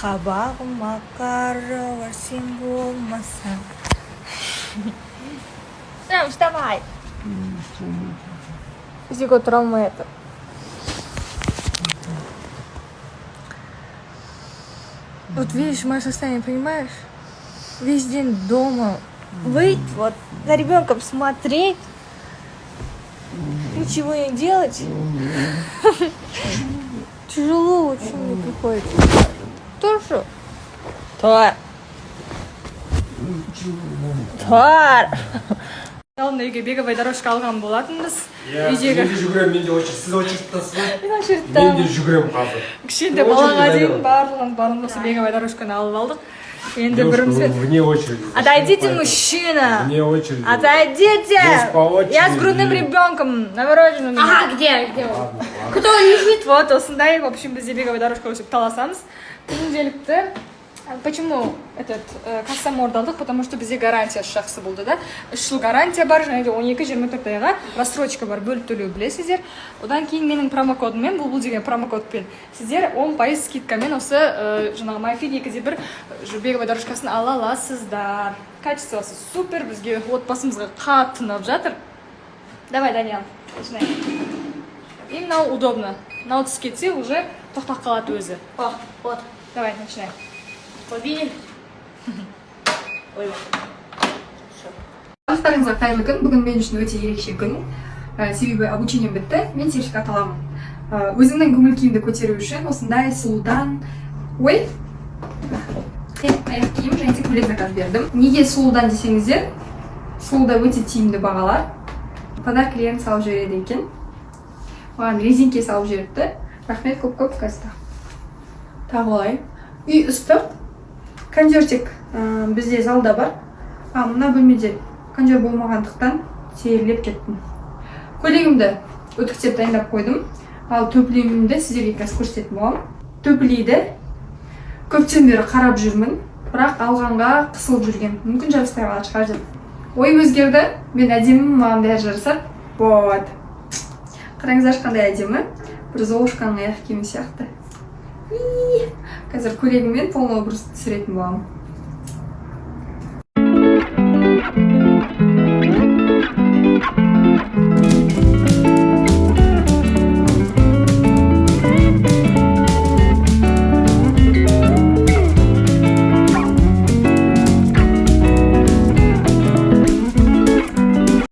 Қабағыма қары бар сен болмасаң. Вставай. Зиго тұра алмайды. Вот видишь, мое состояние, понимаешь? Весь день дома. Выйти, вот за ребенком смотреть, ничего не делать. Тяжело очень мне приходится. Тоже. Тар. Алдында үйге беговой дорожка алған болатынбыз. Үйдегі. Мен де жүгірем, мен де очередь. Сіз очередьтасыз ба? Мен де жүгірем қазір. Кішкентай балаға дейін барлығын осы беговой дорожканы алып алдық. Енді бірімізбен. Вне очереди. Отойдите, мужчина. Вне очереди. Отойдите. Я с грудным ребенком. Новорожденным. Ага, где? Кто лежит? Вот, осындай. В общем, бізде беговой дорожка өсіп таласамыз. Күнделікті. Почему этот кассаморды алдық? Потому что бізде гарантия жақсы болды, да? 3 жыл гарантия бар, және де 12-24 айға рассрочка бар, бөліп төлеу білесіздер. Одан кейін менің промокодыммен, бұл деген промокодпен сіздер 10% скидкамен осы жаңағы MyFit 2-де 1 беговой дорожкасын ала аласыздар. Качествосы супер, бізге отбасымызға қатты ұнап жатыр. Давай, Даниял, начинай. И мынау удобно. Мынау түсіп кетсе уже тоқтап қалады өзі. Вот. Давай, начинай. Побили. Ой. Барлықтарыңызға қайырлы күн. Бүгін мен үшін өте ерекше күн. Себебі обучением бітті. Мен сертификат аламын. Өзімнің көңіл күйімді көтеру үшін осындай сұлудан аяқ киім және де көйлек заказ бердім. Неге сұлудан десеңіздер, сұлуда өте тиімді бағалар. Подаркілерін салып жібереді екен. Маған резинке салып жіберіпті. Рахмет, көп каста. Тағы олай. Үй ыстық. Кондертик бізде залда бар. Мына бөлмеде кондер болмағандықтан терлеп кеттім. Көйлегімді үтіктеп дайындап қойдым. Ал төплемімді сіздерге қазір көрсететін боламын. Төплейді. Көптен бері қарап жүрмін, бірақ алғанға қысылып жүрген. Мүмкін жараспай қалады шығар деп. Ойым өзгерді. Мен әдемі, маған бәрі жарасады. Вот. Қараңыздар қандай әдемі. Бір золушканың аяқ киімі сияқты. Қазір көйлегіммен полный образ түсіретін боламын.